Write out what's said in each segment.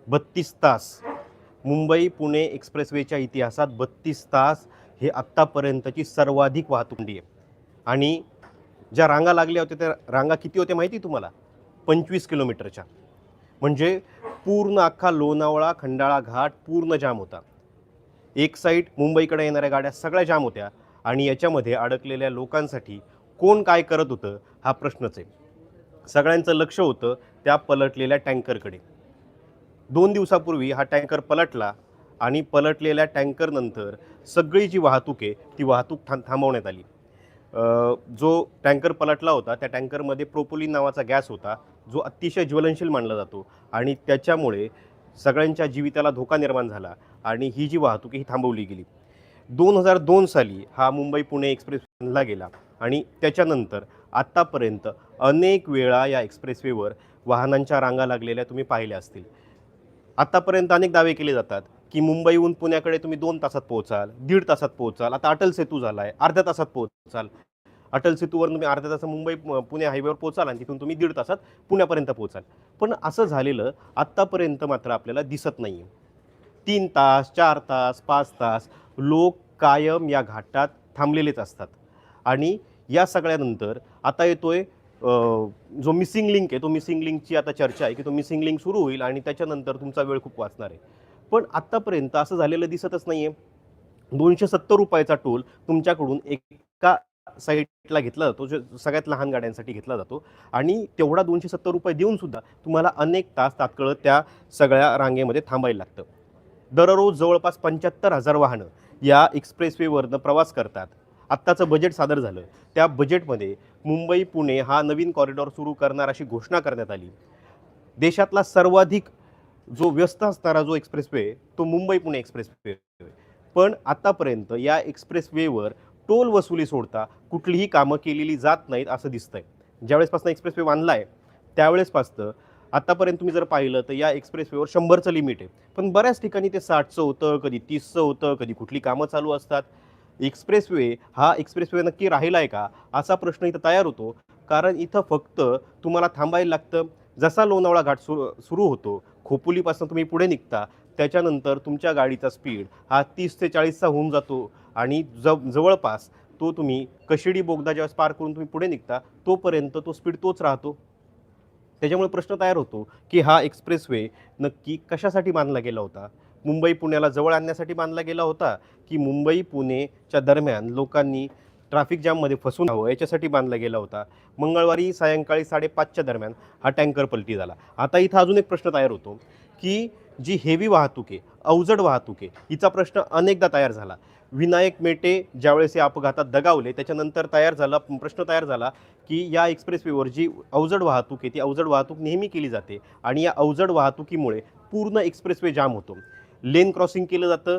32 तास मुंबई पुणे एक्सप्रेसवेच्या इतिहासात 32 तास हे आत्तापर्यंतची सर्वाधिक वाहतूक आहे. आणि ज्या रांगा लागल्या होत्या त्या रांगा किती होत्या माहिती तुम्हाला? 25 किलोमीटरच्या. म्हणजे पूर्ण अख्खा लोणावळा खंडाळा घाट पूर्ण जाम होता. एक साईड मुंबईकडे येणाऱ्या गाड्या सगळ्या जाम होत्या आणि याच्यामध्ये अडकलेल्या लोकांसाठी कोण काय करत होतं हा प्रश्नच आहे. सगळ्यांचं लक्ष होतं त्या पलटलेल्या टँकरकडे. 2 दिवसापूर्वी हा टँकर पलटला आणि पलटलेल्या टँकरनंतर सगळी जी वाहतूक आहे ती वाहतूक थांबवण्यात आली. जो टँकर पलटला होता त्या टँकरमध्ये प्रोपोलिन नावाचा गॅस होता, जो अतिशय ज्वलनशील मानला जातो आणि त्याच्यामुळे सगळ्यांच्या जीविताला धोका निर्माण झाला आणि ही जी वाहतूक ही थांबवली गेली. 2002 साली हा मुंबई पुणे एक्सप्रेस बनला गेला आणि त्याच्यानंतर आत्तापर्यंत अनेक वेळा या एक्सप्रेसवेवर वाहनांच्या रांगा लागलेल्या तुम्ही पाहिल्या असतील. आत्तापर्यंत अनेक दावे केले जातात की मुंबईहून पुण्याकडे तुम्ही 2 तासात पोहोचाल, 1.5 तासात पोहोचाल. आता अटल सेतू झाला आहे, अर्ध्या तासात पोहोचाल. अटल सेतूवर तुम्ही अर्ध्या तासात मुंबई पुणे हायवेवर पोहोचाल आणि तिथून तुम्ही 1.5 तासात पुण्यापर्यंत पोहोचाल. पण असं झालेलं आत्तापर्यंत मात्र आपल्याला दिसत नाही आहे. 3 तास, 4 तास, 5 तास लोक कायम या घाटात थांबलेलेच असतात. आणि या सगळ्यानंतर आता येतोय जो मिसिंग लिंक आहे, तो मिसिंग लिंकची आता चर्चा आहे की तो मिसिंग लिंक सुरू होईल आणि त्याच्यानंतर तुमचा वेळ खूप वाचणार आहे. पण आत्तापर्यंत असं झालेलं दिसतच नाही आहे. ₹270चा टोल तुमच्याकडून एका साईडला घेतला जातो, जो सगळ्यात लहान गाड्यांसाठी घेतला जातो आणि तेवढा ₹270 देऊनसुद्धा तुम्हाला अनेक तास तात्काळ त्या सगळ्या रांगेमध्ये थांबायला लागतं. दररोज जवळपास 75,000 वाहनं या एक्सप्रेसवेवरनं प्रवास करतात. आत्ताचं बजेट सादर झालं, त्या बजेटमध्ये मुंबई पुणे हा नवीन कॉरिडॉर सुरू करणार अशी घोषणा करण्यात आली. देशातला सर्वाधिक जो व्यस्त असणारा जो एक्सप्रेसवे तो मुंबई पुणे एक्सप्रेसवे. पण आत्तापर्यंत या एक्सप्रेसवेवर टोल वसुली सोडता कुठलीही कामं केलेली जात नाहीत असं दिसतंय. ज्यावेळेसपासून एक्सप्रेसवे बांधला आहे त्यावेळेसपासून आत्तापर्यंत तुम्ही जर पाहिलं तर या एक्सप्रेसवेवर 100चं लिमिट आहे. पण बऱ्याच ठिकाणी ते 60चं होतं, कधी 30चं होतं, कधी कुठली कामं चालू असतात. एक्सप्रेसवे नक्की राहिला आहे का असा प्रश्न इथं तयार होतो. कारण इथं फक्त तुम्हाला थांबायला लागतं. जसा लोणावळा घाट सुरू होतो, खोपोलीपासून तुम्ही पुढे निघता, त्याच्यानंतर तुमच्या गाडीचा स्पीड हा 30 ते 40चा होऊन जातो आणि जवळपास तो तुम्ही कशिडी बोगदा ज्यावेळेस पार करून तुम्ही पुढे निघता तोपर्यंत तो स्पीड तोच राहतो. त्याच्यामुळे प्रश्न तयार होतो की हा एक्सप्रेसवे नक्की कशासाठी बांधला गेला होता? मुंबई पुण्याला जवळ आणण्यासाठी बांधला गेला होता की मुंबई पुणेच्या दरम्यान लोकांनी ट्रॅफिक जाममध्ये फसून राहावं याच्यासाठी बांधला गेला होता? मंगळवारी सायंकाळी 5:30च्या दरम्यान हा टँकर पलटी झाला. आता इथं अजून एक प्रश्न तयार होतो की जी हेवी वाहतूक आहे, अवजड वाहतूक आहे, हिचा प्रश्न अनेकदा तयार झाला. विनायक मेटे ज्यावेळेस या अपघातात दगावले त्याच्यानंतर प्रश्न तयार झाला की या एक्सप्रेसवेवर जी अवजड वाहतूक आहे ती अवजड वाहतूक नेहमी केली जाते आणि या अवजड वाहतुकीमुळे पूर्ण एक्सप्रेसवे जाम होतो. लेन क्रॉसिंग केलं जातं.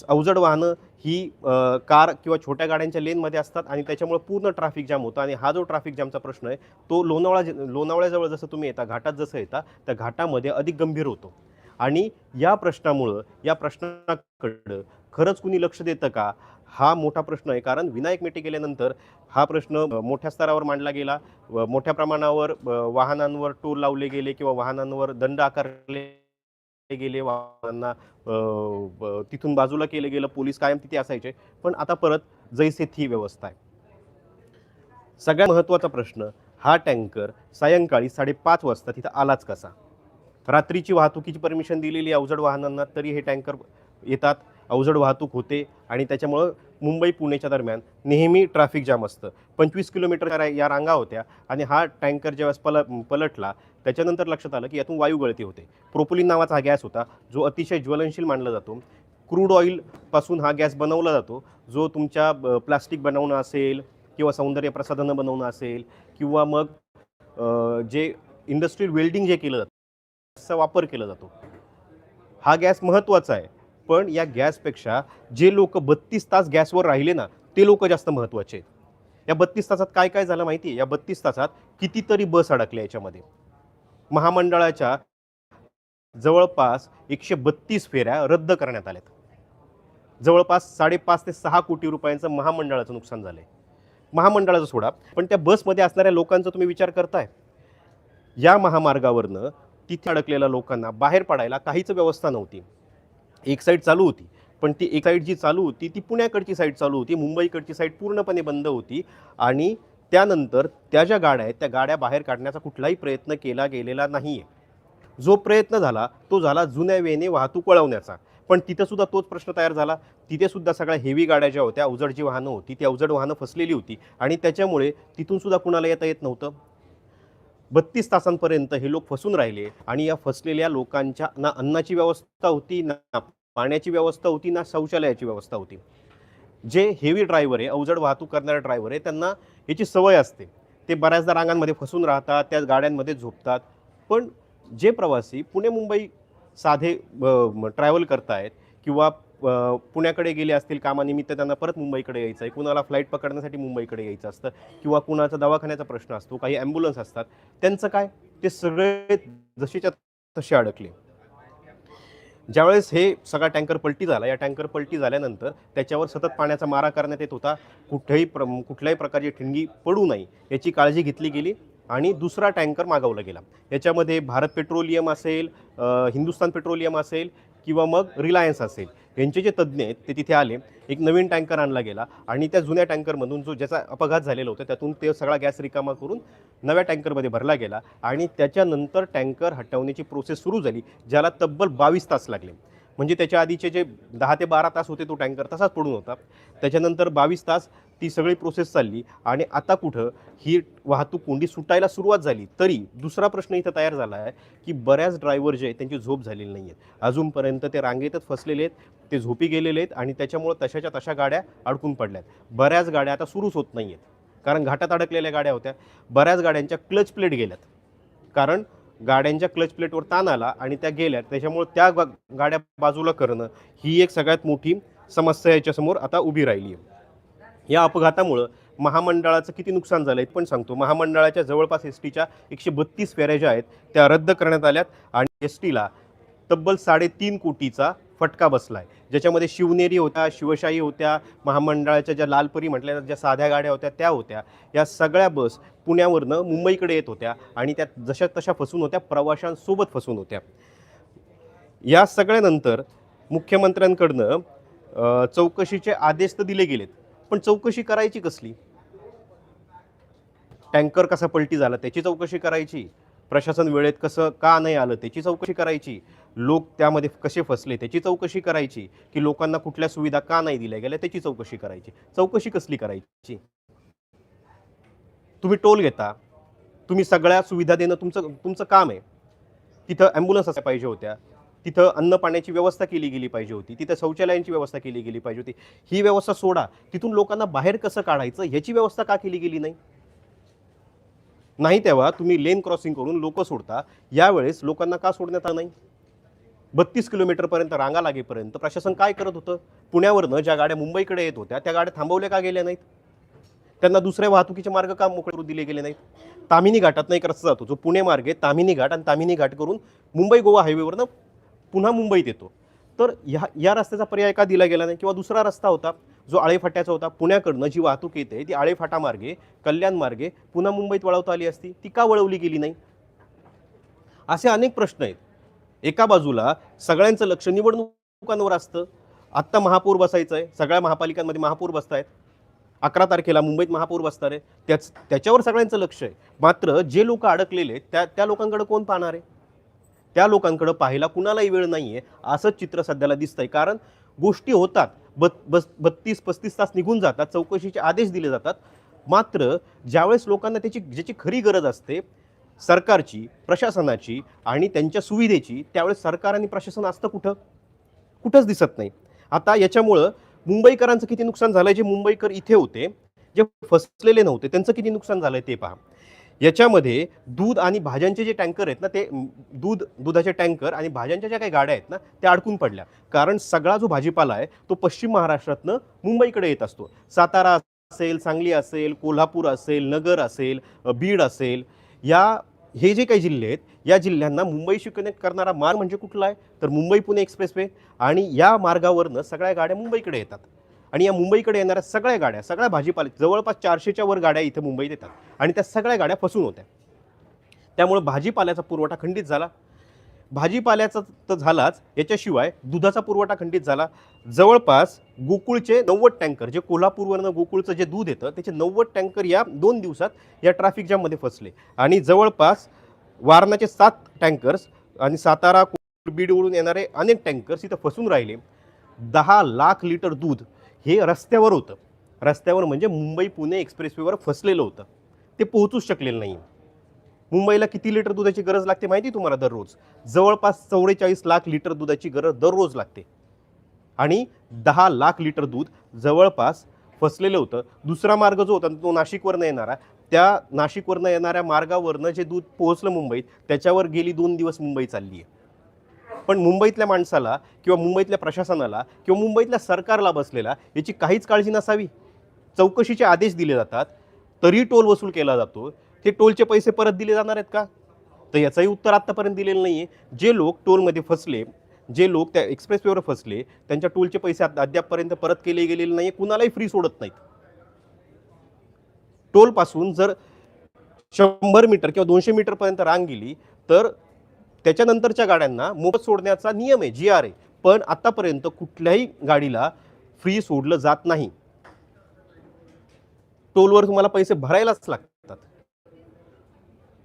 अवजड वाहनं ही कार किंवा छोट्या गाड्यांच्या लेनमध्ये असतात आणि त्याच्यामुळे पूर्ण ट्रॅफिक जाम होतं. आणि हा जो ट्रॅफिक जामचा प्रश्न आहे तो लोणावळ्याजवळ जसं तुम्ही येता, घाटात जसं येता, त्या घाटामध्ये अधिक गंभीर होतो. आणि या प्रश्नाकडं खरंच कुणी लक्ष देतं का हा मोठा प्रश्न आहे. कारण विनायक मेटे गेल्यानंतर हा प्रश्न मोठ्या स्तरावर मांडला गेला. मोठ्या प्रमाणावर वाहनांवर टोल लावले गेले किंवा वाहनांवर दंड आकारले गेले, वाहनांना तिथून बाजूला केलं गेलं, पोलीस कायम तिथे असायचे. पण आता परत जैसे थी व्यवस्था आहे. सगळ्यात महत्त्वाचा प्रश्न, हा टँकर सायंकाळी 5:30 वाजता तिथं आलाच कसा? रात्रीची वाहतुकीची परमिशन दिलेली अवजड वाहनांना तरी हे टँकर येतात, अवजड वाहतूक होते आणि त्याच्यामुळं मुंबई पुणेच्या दरम्यान नेहमी ट्रॅफिक जाम असतं. 25 किलोमीटर या रांगा होत्या आणि हा टँकर जेव्हा पलटला त्याच्यानंतर लक्षात आलं की यातून वायू गळती होते. प्रोपोलिन नावाचा हा गॅस होता जो अतिशय ज्वलनशील मानला जातो. क्रूड ऑइलपासून हा गॅस बनवला जातो, जो तुमच्या प्लास्टिक बनवणं असेल किंवा सौंदर्य प्रसाधनं बनवणं असेल किंवा मग जे इंडस्ट्रियल वेल्डिंग जे केलं जातं त्याचा वापर केला जातो. हा गॅस महत्त्वाचा आहे. पण या गॅसपेक्षा जे लोक 32 तास गॅसवर राहिले ना ते लोक जास्त महत्त्वाचे आहेत. या 32 तासात काय काय झालं माहिती आहे? या 32 तासात कितीतरी बस अडकल्या याच्यामध्ये. महामंडळाच्या जवळपास 132 फेऱ्या रद्द करण्यात आल्यात. जवळपास 5.5 ते 6 कोटी रुपयांचं महामंडळाचं नुकसान झालं आहे. महामंडळाचं सोडा, पण त्या बसमध्ये असणाऱ्या लोकांचा तुम्ही विचार करताय? या महामार्गावरनं तिथे अडकलेल्या लोकांना बाहेर पडायला काहीच व्यवस्था नव्हती. एक साईड चालू होती, पण ती एक साईड जी चालू होती ती पुण्याकडची साईड चालू होती, मुंबईकडची साईड पूर्णपणे बंद होती. आणि त्यानंतर त्या ज्या गाड्या आहेत त्या गाड्या बाहेर काढण्याचा कुठलाही प्रयत्न केला गेलेला नाही आहे. जो प्रयत्न झाला तो झाला जुन्या वेने वाहतूक वळवण्याचा. पण तिथंसुद्धा तोच प्रश्न तयार झाला. तिथेसुद्धा सगळ्या हेवी गाड्या ज्या होत्या, अवजड जी वाहनं होती, ती अवजड वाहनं फसलेली होती आणि त्याच्यामुळे तिथूनसुद्धा कुणाला येता येत नव्हतं. 32 तासांपर्यंत हे लोक फसून राहिले आणि या फसलेल्या लोकांच्या ना अन्नाची व्यवस्था होती, ना पाण्याची व्यवस्था होती, ना शौचालयाची व्यवस्था होती. जे हेवी ड्रायव्हर आहे, अवजड वाहतूक करणारे ड्रायव्हर आहे, त्यांना याची सवय असते. ते बऱ्याचदा रांगांमध्ये फसून राहतात, त्या गाड्यांमध्ये झोपतात. पण जे प्रवासी पुणे मुंबई साधे ट्रॅव्हल करतायत किंवा पुण्याकडे गेले असतील कामानिमित्त, त्यांना परत मुंबईकडे यायचं आहे, कुणाला फ्लाईट पकडण्यासाठी मुंबईकडे यायचं असतं किंवा कुणाचा दवाखान्याचा प्रश्न असतो, काही ॲम्ब्युलन्स असतात, त्यांचं काय, ते सगळे जसेच्या तसे अडकले. ज्यावेळेस हे सगळा टँकर पलटी झाला, या टँकर पलटी झाल्यानंतर त्याच्यावर सतत पाण्याचा मारा करण्यात येत होता. कुठल्याही प्रकारची ठिणगी पडू नये याची काळजी घेतली गेली आणि दुसरा टँकर मागवला गेला. याच्यामध्ये भारत पेट्रोलियम असेल, हिंदुस्तान पेट्रोलियम असेल किंवा मग रिलायन्स असेल, यांचे जे तज्ज्ञ आहेत ते तिथे आले. एक नवीन टँकर आणला गेला आणि त्या जुन्या टँकरमधून ज्याचा अपघात झालेला होता त्यातून ते सगळा गॅस रिकामा करून नव्या टँकरमध्ये भरला गेला आणि त्याच्यानंतर टँकर हटवण्याची प्रोसेस सुरू झाली, ज्याला तब्बल 22 तास लागले. म्हणजे त्याच्या आधीचे जे 10 ते 12 तास होते तो टँकर तसाच पडून होता. त्याच्यानंतर 22 तास ती सगळी प्रोसेस चालली आणि आता कुठं ही वाहतूक कोंडी सुटायला सुरुवात झाली. तरी दुसरा प्रश्न इथं तयार झाला आहे की बऱ्याच ड्रायव्हर जे आहेत त्यांची झोप झालेली नाही आहेत. अजूनपर्यंत ते रांगेतच फसलेले आहेत, ते झोपी गेलेले आहेत आणि त्याच्यामुळे तशाच्या तशा गाड्या अडकून पडल्यात. बऱ्याच गाड्या आता सुरूच होत नाही आहेत कारण घाटात अडकलेल्या गाड्या होत्या. बऱ्याच गाड्यांच्या क्लच प्लेट गेल्यात कारण गाड्यांच्या क्लच प्लेटवर ताण आला आणि त्या गेल्यात. त्याच्यामुळे त्या गाड्या बाजूला करणं ही एक सगळ्यात मोठी समस्या याच्यासमोर आता उभी राहिली आहे. या अपघातामुळं महामंडळाचं किती नुकसान झालं आहे पण सांगतो. महामंडळाच्या जवळपास एस टीच्या 132 फेऱ्या ज्या आहेत त्या रद्द करण्यात आल्यात आणि एस टीला तब्बल 3.5 कोटीचा फटका बसला आहे. ज्याच्यामध्ये शिवनेरी होत्या, शिवशाही होत्या, महामंडळाच्या ज्या लालपरी म्हटल्या ज्या साध्या गाड्या होत्या त्या होत्या. या सगळ्या बस पुण्यावरनं मुंबईकडे येत होत्या आणि त्या जशा तशा फसून होत्या, प्रवाशांसोबत फसून होत्या. या सगळ्यानंतर मुख्यमंत्र्यांकडनं चौकशीचे आदेश तर दिले गेलेत, पण चौकशी करायची कसली? टँकर कसा पलटी झाला त्याची चौकशी करायची, प्रशासन वेळेत कसं का नाही आलं त्याची चौकशी करायची, लोक त्यामध्ये कसे फसले त्याची चौकशी करायची, की लोकांना कुठल्या सुविधा का नाही दिल्या गेल्या त्याची चौकशी करायची. चौकशी कसली करायची? तुम्ही टोल घेता, तुम्ही सगळ्या सुविधा देणं तुमचं काम आहे. तिथं ॲम्ब्युलन्स असल्या पाहिजे होत्या, तिथं अन्न पाण्याची व्यवस्था केली गेली पाहिजे होती, तिथं शौचालयांची व्यवस्था केली गेली पाहिजे होती. ही व्यवस्था सोडा, तिथून लोकांना बाहेर कसं काढायचं ह्याची व्यवस्था का केली गेली नाही? तेव्हा तुम्ही लेन क्रॉसिंग करून लोक सोडता, यावेळेस लोकांना का सोडण्यात आलं नाही? 32 किलोमीटरपर्यंत रांगा लागेपर्यंत प्रशासन काय करत होतं? पुण्यावरनं ज्या गाड्या मुंबईकडे येत होत्या त्या गाड्या थांबवल्या का गेल्या नाहीत? त्यांना दुसऱ्या वाहतुकीचे मार्ग का मोकळे करू दिले गेले नाहीत? ताम्हिणी घाटातनं एक रस्ता जातो जो पुणे मार्गे ताम्हिणी घाट आणि ताम्हिणी घाट करून मुंबई गोवा हायवेवरनं पुन्हा मुंबईत येतो. तर या रस्त्याचा पर्याय का दिला गेला नाही? किंवा दुसरा रस्ता होता जो आळेफाट्याचा होता, पुण्याकडनं जी वाहतूक येते ती आळेफाटा मार्गे, कल्याण मार्गे पुन्हा मुंबईत वळवता आली असती, ती का वळवली गेली नाही? असे अनेक प्रश्न आहेत. एका बाजूला सगळ्यांचं लक्ष निवडणुकांवर असतं. आत्ता महापौर बसायचं आहे, सगळ्या महापालिकांमध्ये महापौर बसत आहेत, 11 तारखेला मुंबईत महापौर बसणार आहे, त्याच्यावर सगळ्यांचं लक्ष आहे. मात्र जे लोक अडकलेले त्या लोकांकडे कोण पाहणार आहे? त्या लोकांकडे पाहायला कुणालाही वेळ नाही आहे असंच चित्र सध्याला दिसतंय. कारण गोष्टी होतात, 32-35 तास निघून जातात, चौकशीचे आदेश दिले जातात. मात्र ज्यावेळेस लोकांना ज्याची खरी गरज असते सरकारची, प्रशासनाची आणि त्यांच्या सुविधेची, त्यावेळेस सरकार आणि प्रशासन असतं कुठंच दिसत नाही. आता याच्यामुळं मुंबईकरांचं किती नुकसान झालंय. जे मुंबईकर इथे होते, जे फसलेले नव्हते, त्यांचं किती नुकसान झालंय ते पहा. याच्यामध्ये दूध आणि भाज्यांचे जे टँकर आहेत ना, ते दुधाचे टँकर आणि भाज्यांच्या ज्या काही गाड्या आहेत ना त्या अडकून पडल्या. कारण सगळा जो भाजीपाला आहे तो पश्चिम महाराष्ट्रातनं मुंबईकडे येत असतो. सातारा असेल, सांगली असेल, कोल्हापूर असेल, नगर असेल, बीड असेल, हे जे काही जिल्हे आहेत या जिल्ह्यांना मुंबईशी कनेक्ट करणारा मार्ग म्हणजे कुठला आहे तर मुंबई पुणे एक्सप्रेसवे. आणि या मार्गावरनं सगळ्या गाड्या मुंबईकडे येतात आणि या मुंबईकडे येणाऱ्या सगळ्या गाड्या, सगळ्या भाजीपाला, जवळपास 400च्या वर गाड्या इथे मुंबईत येतात आणि त्या सगळ्या गाड्या फसून होत्या. त्यामुळे भाजीपाल्याचा पुरवठा खंडित झाला. भाजीपाल्याचा तर झालाच, याच्याशिवाय दुधाचा पुरवठा खंडित झाला. जवळपास गोकुळचे 90 टँकर, जे कोल्हापूरवरनं गोकुळचं जे दूध येतं त्याचे 90 टँकर या 2 दिवसात या ट्रॅफिक जॅममध्ये फसले. आणि जवळपास वारणाचे 7 टँकर्स आणि सातारा बीडवरून येणारे अनेक टँकर्स इथं फसून राहिले. 10 लाख लिटर दूध हे रस्त्यावर होतं. रस्त्यावर म्हणजे मुंबई पुणे एक्सप्रेसवेवर फसलेलं होतं. ते पोहोचूच शकलेलं नाही. मुंबईला किती लिटर दुधाची गरज लागते माहिती तुम्हाला दररोज? जवळपास 44 लाख लिटर दुधाची गरज दररोज लागते. आणि 10 लाख लिटर दूध जवळपास फसलेलं होतं. दुसरा मार्ग जो होता तो नाशिकवरनं येणारा, त्या नाशिकवरनं येणाऱ्या मार्गावरनं जे दूध पोहोचलं मुंबईत, त्याच्यावर गेली 2 दिवस मुंबई चालली आहे. पण मुंबईतल्या माणसाला किंवा मुंबईतल्या प्रशासनाला किंवा मुंबईतल्या सरकारला बसलेला याची काहीच काळजी नसावी. चौकशीचे आदेश दिले जातात, तरी टोल वसूल केला जातो. ते टोलचे पैसे परत दिले जाणार आहेत का? तर याचंही उत्तर आत्तापर्यंत दिलेलं नाही आहे. जे लोक टोलमध्ये फसले, जे लोक त्या एक्सप्रेसवेवर फसले, त्यांच्या टोलचे पैसे अद्यापपर्यंत परत केले गेलेले नाही. कुणालाही फ्री सोडत नाहीत. टोलपासून जर 100 मीटर किंवा 200 मीटरपर्यंत रांग गेली तर त्याच्यानंतरच्या गाड्यांना मोफत सोडण्याचा नियम आहे, GR आहे. पण आतापर्यंत कुठल्याही गाडीला फ्री सोडलं जात नाही. टोलवर तुम्हाला पैसे भरायलाच लागतात.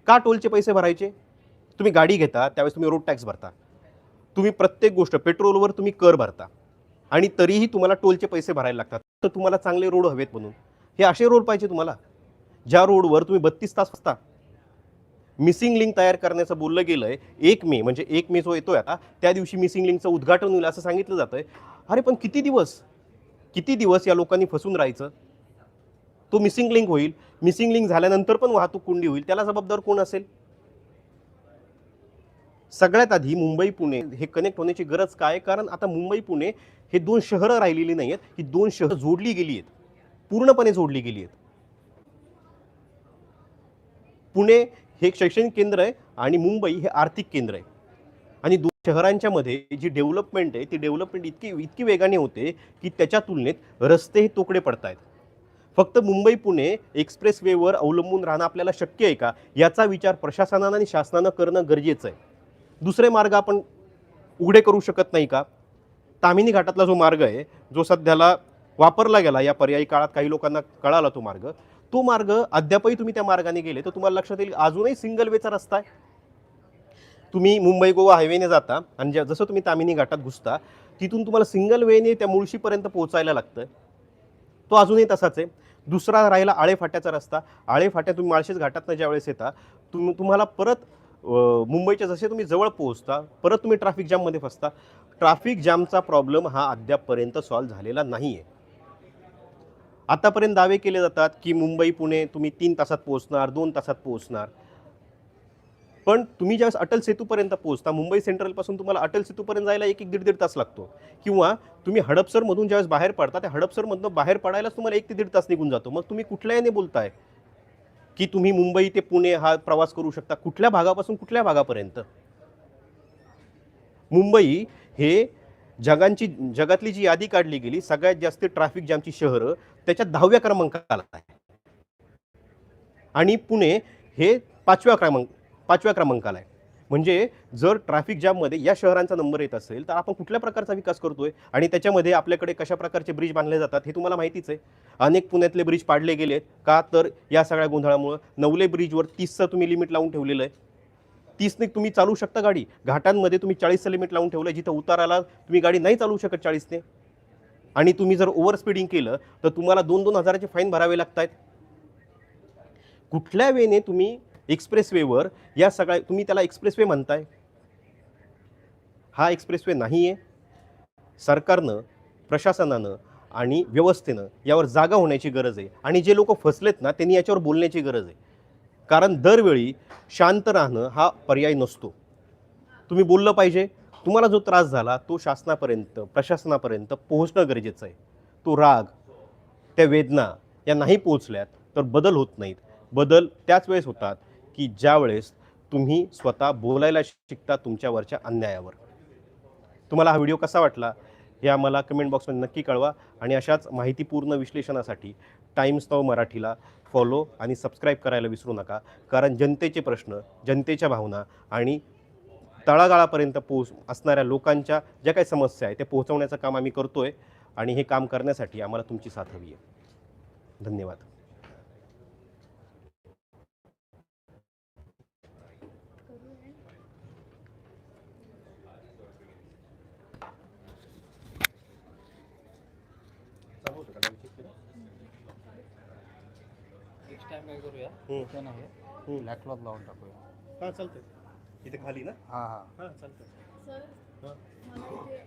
का टोलचे पैसे भरायचे? तुम्ही गाडी घेता त्यावेळेस तुम्ही रोड टॅक्स भरता, तुम्ही प्रत्येक गोष्ट पेट्रोलवर तुम्ही कर भरता, आणि तरीही तुम्हाला टोलचे पैसे भरायला लागतात. तर तुम्हाला चांगले रोड हवेत म्हणून. हे असे रोड पाहिजे तुम्हाला, ज्या रोडवर तुम्ही 32 तास असता. मिसिंग लिंक तयार करण्याचं बोललं गेलं आहे. 1 मे म्हणजे 1 मे जो येतोय आता, त्या दिवशी मिसिंग लिंकचं उद्घाटन होईल असं सांगितलं जातं आहे. अरे पण किती दिवस या लोकांनी फसून राहायचं? तो मिसिंग लिंक होईल. मिसिंग लिंक झाल्यानंतर पण वाहतूक कोंडी होईल. त्याला जबाबदार कोण असेल? सगळ्यात आधी मुंबई पुणे हे कनेक्ट होण्याची गरज काय? कारण आता मुंबई पुणे हे 2 शहरं राहिलेली नाही आहेत. ही 2 शहरं जोडली गेली आहेत, पूर्णपणे जोडली गेली आहेत. पुणे हे एक शैक्षणिक केंद्र आहे आणि मुंबई हे आर्थिक केंद्र आहे. आणि 2 शहरांच्या मध्ये जी डेव्हलपमेंट आहे ती डेव्हलपमेंट इतकी वेगाने होते की त्याच्या तुलनेत रस्तेही तोकडे पडत आहेत. फक्त मुंबई पुणे एक्सप्रेसवेवर अवलंबून राहणं आपल्याला शक्य आहे का, याचा विचार प्रशासनानं आणि शासनानं करणं गरजेचं आहे. दुसरे मार्ग आपण उघडे करू शकत नाही का? ताम्हिणी घाटातला जो मार्ग आहे, जो सध्याला वापरला गेला, या पर्यायी काळात काही लोकांना कळाला तो मार्ग अद्यापही तुम्ही त्या मार्गाने गेले तर तुम्हाला लक्षात येईल अजूनही सिंगल वेचा रस्ता आहे. तुम्ही मुंबई गोवा हायवेने जाता आणि जसं तुम्ही ताम्हिणी घाटात घुसता तिथून तुम्हाला सिंगल वेने त्या मुळशीपर्यंत पोहोचायला लागतं. तो अजूनही तसाच आहे. दुसरा राहिला आळे फाट्याचा रस्ता. आळे फाट्या तुम्ही माळशेज घाटातनं ज्यावेळेस येता तुम्हाला परत मुंबईच्या जसे तुम्ही जवळ पोहोचता परत तुम्ही ट्रॅफिक जॅममध्ये फसता. ट्रॅफिक जॅमचा प्रॉब्लेम हा अद्यापपर्यंत सॉल्व्ह झालेला नाही आहे. आतापर्यंत दावे केले जातात की मुंबई पुणे तुम्ही 3 तासात पोहोचणार, 2 तासात पोहोचणार. पण तुम्ही ज्यावेळेस अटल सेतूपर्यंत पोहोचता, मुंबई सेंट्रलपासून तुम्हाला अटल सेतूपर्यंत जायला 1-1, 1.5 तास लागतो. किंवा तुम्ही हडपसरमधून ज्यावेळेस बाहेर पडता त्या हडपसरमधून बाहेर पडायलाच तुम्हाला 1 ते 1.5 तास निघून जातो. मग तुम्ही कुठल्या याने बोलताय की तुम्ही मुंबई ते पुणे हा प्रवास करू शकता? कुठल्या भागापासून कुठल्या भागापर्यंत? मुंबई हे जगातली जी यादी काढली गेली सगळ्यात जास्त ट्रॅफिक जॅमची शहरं त्याच्यात 10व्या क्रमांकाला आहे आणि पुणे हे 5व्या क्रमांकाला आहे. म्हणजे जर ट्रॅफिक जॅममध्ये या शहरांचा नंबर येत असेल तर आपण कुठल्या प्रकारचा विकास करतोय? आणि त्याच्यामध्ये आपल्याकडे कशा प्रकारचे ब्रिज बांधले जातात हे तुम्हाला माहितीच आहे. अनेक पुण्यातले ब्रिज पाडले गेलेत का? तर या सगळ्या गोंधळामुळे. नवले ब्रिजवर 30चं तुम्ही लिमिट लावून ठेवलेलं आहे. 30ने तुम्ही चालू शकता गाडी. घाटांमध्ये तुम्ही 40चं लिमिट लावून ठेवलं, जिथं उताराला तुम्ही गाडी नाही चालू शकत 40ने. आणि तुम्ही जर ओव्हर स्पीडिंग केलं तर तुम्हाला 2-2 हजाराचे फाईन भरावे लागत आहेत. कुठल्या वेने तुम्ही एक्सप्रेसवेवर या सगळ्या तुम्ही त्याला एक्सप्रेसवे म्हणताय? हा एक्सप्रेसवे नाही आहे. सरकारनं, प्रशासनानं आणि व्यवस्थेनं यावर जागा होण्याची गरज आहे. आणि जे लोक फसलेत ना त्यांनी याच्यावर बोलण्याची गरज आहे. कारण दरवेळी शांत राहणं हा पर्याय नसतो. तुम्ही बोललं पाहिजे. तुम्हाला जो त्रास झाला तो शासनापर्यंत, प्रशासनापर्यंत पोहोचणं गरजेचं आहे. तो राग, त्या वेदना या नाही पोहोचल्यात तर बदल होत नाहीत. बदल त्याच वेळेस होतात की ज्या वेळेस तुम्ही स्वतः बोलायला शिकता तुमच्यावरच्या अन्यायावर. तुम्हाला हा व्हिडिओ कसा वाटला हे आम्हाला कमेंट बॉक्समध्ये नक्की कळवा. आणि अशाच माहितीपूर्ण विश्लेषणासाठी टाइम्स नाऊ मराठीला फॉलो आणि सबस्क्राईब करायला विसरू नका. कारण जनतेचे प्रश्न, जनतेच्या भावना आणि तळागाळापर्यंत असणाऱ्या लोकांच्या ज्या काही समस्या आहे ते पोहोचवण्याचं काम आम्ही करतोय आणि हे काम करण्यासाठी आम्हाला तुमची साथ हवी आहे. धन्यवाद. नेक्स्ट टाइम काय करूया ते नाही ब्लॅक क्लॉथ लावून टाकूया. हां चालतंय. इथे खाली ना? हां हां हां चालतंय. सर मला इथे